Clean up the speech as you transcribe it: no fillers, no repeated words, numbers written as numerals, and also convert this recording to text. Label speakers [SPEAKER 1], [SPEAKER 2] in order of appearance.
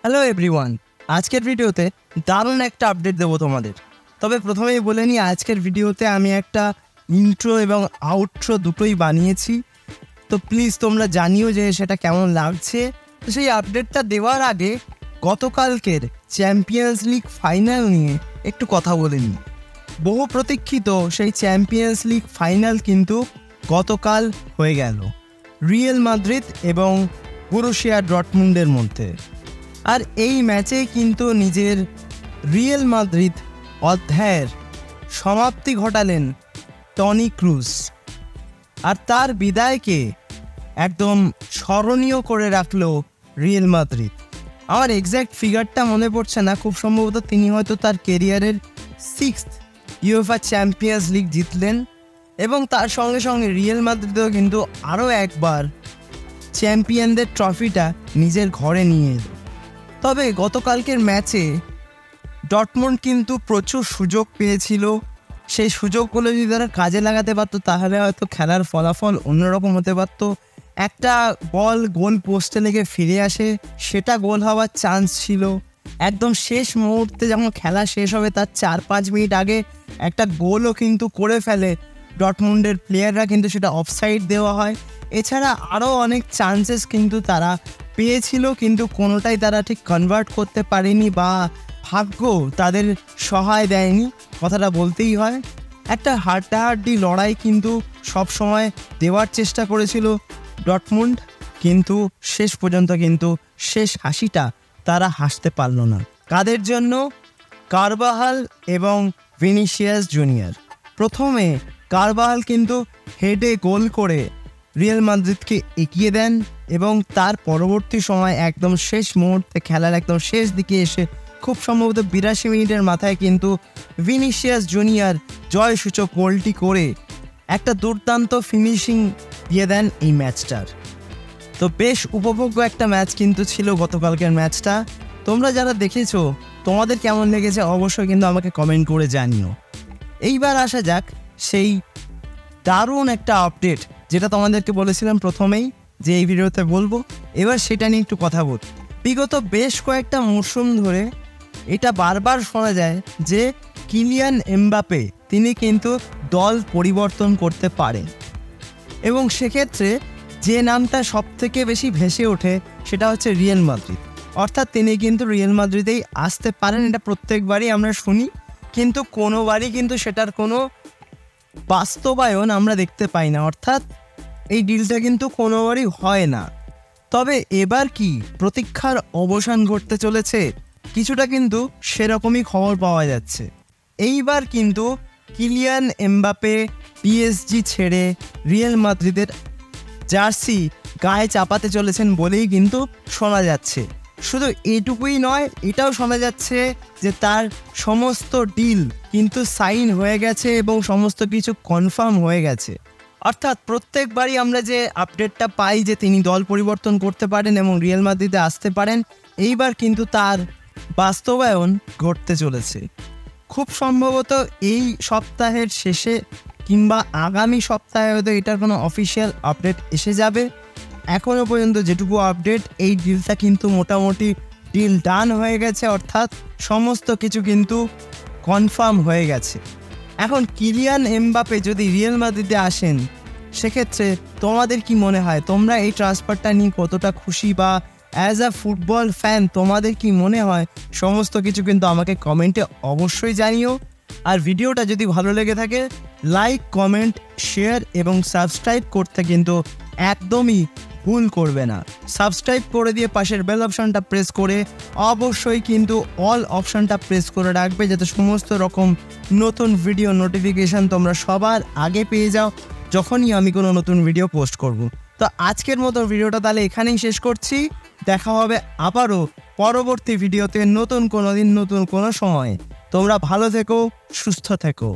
[SPEAKER 1] Hello everyone, আজকের ভিডিওতে দারুণ একটা আপডেট দেবো তোমাদের। তবে প্রথমেই বলে নিই, আজকের ভিডিওতে আমি একটা ইন্ট্রো এবং আউট্রো দুটোই বানিয়েছি। তো প্লিজ তোমরা জানিও যে সেটা কেমন লাগছে। তো সেই আপডেটটা দেওয়ার আগে গতকালকের চ্যাম্পিয়ন্স লিগ ফাইনাল নিয়ে একটু কথা বলে নিই। বহু প্রতীক্ষিত সেই চ্যাম্পিয়ন্স লিগ ফাইনাল কিন্তু গতকাল হয়ে গেল রিয়েল মাদ্রিদ এবং বরুসিয়া ডর্টমুন্ডের মধ্যে। আর এই ম্যাচে কিন্তু নিজের রিয়েল মাদ্রিদ অধ্যায়ের সমাপ্তি ঘটালেন টনি ক্রুজ। আর তার বিদায়কে একদম স্মরণীয় করে রাখলো রিয়েল মাদ্রিদ। আমার এক্স্যাক্ট ফিগারটা মনে পড়ছে না, খুব সম্ভবত তিনি হয়তো তার কেরিয়ারের 6th ইউএফা চ্যাম্পিয়ন্স লিগ জিতলেন এবং তার সঙ্গে সঙ্গে রিয়েল মাদ্রিদও কিন্তু আরও একবার চ্যাম্পিয়নদের ট্রফিটা নিজের ঘরে নিয়ে এলো। তবে গতকালকের ম্যাচে ডর্টমুন্ড কিন্তু প্রচুর সুযোগ পেয়েছিল। সেই সুযোগগুলো যদি তারা কাজে লাগাতে পারতো তাহলে হয়তো খেলার ফলাফল অন্যরকম হতে পারতো। একটা বল গোল পোস্টে লেগে ফিরে আসে, সেটা গোল হওয়ার চান্স ছিল। একদম শেষ মুহূর্তে যখন খেলা শেষ হবে তার 4-5 মিনিট আগে একটা গোলও কিন্তু করে ফেলে ডর্টমুন্ডের প্লেয়াররা, কিন্তু সেটা অফসাইড দেওয়া হয়। এছাড়া আরও অনেক চান্সেস কিন্তু তারা পেয়েছিল, কিন্তু কোনোটাই তারা ঠিক কনভার্ট করতে পারেনি বা ভাগ্য তাদের সহায় দেয়নি, কথাটা বলতেই হয়। একটা হাড্ডাহাড্ডি লড়াই কিন্তু সব সময় দেওয়ার চেষ্টা করেছিল ডর্টমুন্ড, কিন্তু শেষ পর্যন্ত কিন্তু শেষ হাসিটা তারা হাসতে পারল না। কাদের জন্য? কারবাহাল এবং ভিনিসিয়াস জুনিয়র। প্রথমে কারবাহাল কিন্তু হেডে গোল করে রিয়েল মাদ্রিদকে এগিয়ে দেন এবং তার পরবর্তী সময় একদম শেষ মুহূর্তে খেলার একদম শেষ দিকে এসে খুব সম্ভবত 82 মিনিটের মাথায় কিন্তু ভিনিসিয়াস জুনিয়র জয়সূচক গোলটি করে একটা দুর্দান্ত ফিনিশিং দিয়ে দেন এই ম্যাচটার। তো বেশ উপভোগ্য একটা ম্যাচ কিন্তু ছিল গতকালকের ম্যাচটা। তোমরা যারা দেখেছো তোমাদের কেমন লেগেছে অবশ্যই কিন্তু আমাকে কমেন্ট করে জানিও। এইবার আসা যাক সেই দারুণ একটা আপডেট যেটা তোমাদেরকে বলেছিলাম প্রথমেই যে এই ভিডিওতে বলবো, এবার সেটা নিয়ে একটু কথা বল। বিগত বেশ কয়েকটা মরশুম ধরে এটা বারবার শোনা যায় যে কিলিয়ান এমবাপে তিনি কিন্তু দল পরিবর্তন করতে পারেন এবং সেক্ষেত্রে যে নামটা সবথেকে বেশি ভেসে ওঠে সেটা হচ্ছে রিয়েল মাদ্রিদ। অর্থাৎ তিনি কিন্তু রিয়েল মাদ্রিদেই আসতে পারেন, এটা প্রত্যেকবারই আমরা শুনি, কিন্তু কোনোবারই কিন্তু সেটার কোনো বাস্তবায়ন আমরা দেখতে পাই না। অর্থাৎ এই ডিলটা কিন্তু কোনোবারই হয় না। তবে এবার কি প্রতীক্ষার অবসান ঘটতে চলেছে? কিছুটা কিন্তু সেরকমই খবর পাওয়া যাচ্ছে। এইবার কিন্তু কিলিয়ান এমবাপে পিএসজি ছেড়ে রিয়েল মাদ্রিদের জার্সি গায়ে চাপাতে চলেছেন বলেই কিন্তু শোনা যাচ্ছে। শুধু এটুকুই নয়, এটাও শোনা যাচ্ছে যে তার সমস্ত ডিল কিন্তু সাইন হয়ে গেছে এবং সমস্ত কিছু কনফার্ম হয়ে গেছে। অর্থাৎ প্রত্যেকবারই আমরা যে আপডেটটা পাই যে তিনি দল পরিবর্তন করতে পারেন এবং রিয়েল মাদ্রিদে আসতে পারেন, এইবার কিন্তু তার বাস্তবায়ন ঘটতে চলেছে। খুব সম্ভবত এই সপ্তাহের শেষে কিংবা আগামী সপ্তাহে হয়তো এটার কোনো অফিসিয়াল আপডেট এসে যাবে। এখনও পর্যন্ত যেটুকু আপডেট, এই ডিলটা কিন্তু মোটামুটি ডিল ডান হয়ে গেছে, অর্থাৎ সমস্ত কিছু কিন্তু কনফার্ম হয়ে গেছে। এখন কিলিয়ান এমবাপে যদি রিয়েল মাদ্রিদে আসেন সেক্ষেত্রে তোমাদের কি মনে হয়? তোমরা এই ট্রান্সফারটা নিয়ে কতটা খুশি বা অ্যাজ আ ফুটবল ফ্যান তোমাদের কি মনে হয়? সমস্ত কিছু কিন্তু আমাকে কমেন্টে অবশ্যই জানিও। আর ভিডিওটা যদি ভালো লেগে থাকে লাইক, কমেন্ট, শেয়ার এবং সাবস্ক্রাইব করতে কিন্তু একদমই ভুল করবে না। সাবস্ক্রাইব করে দিয়ে পাশের বেল অপশানটা প্রেস করে অবশ্যই কিন্তু অল অপশানটা প্রেস করে রাখবে, যাতে সমস্ত রকম নতুন ভিডিও নোটিফিকেশান তোমরা সবার আগে পেয়ে যাও যখনই আমি কোনো নতুন ভিডিও পোস্ট করব। তো আজকের মতো ভিডিওটা তাহলে এখানেই শেষ করছি। দেখা হবে আবারও পরবর্তী ভিডিওতে নতুন কোনো দিন নতুন কোনো সময়। তোমরা ভালো থেকো, সুস্থ থেকো।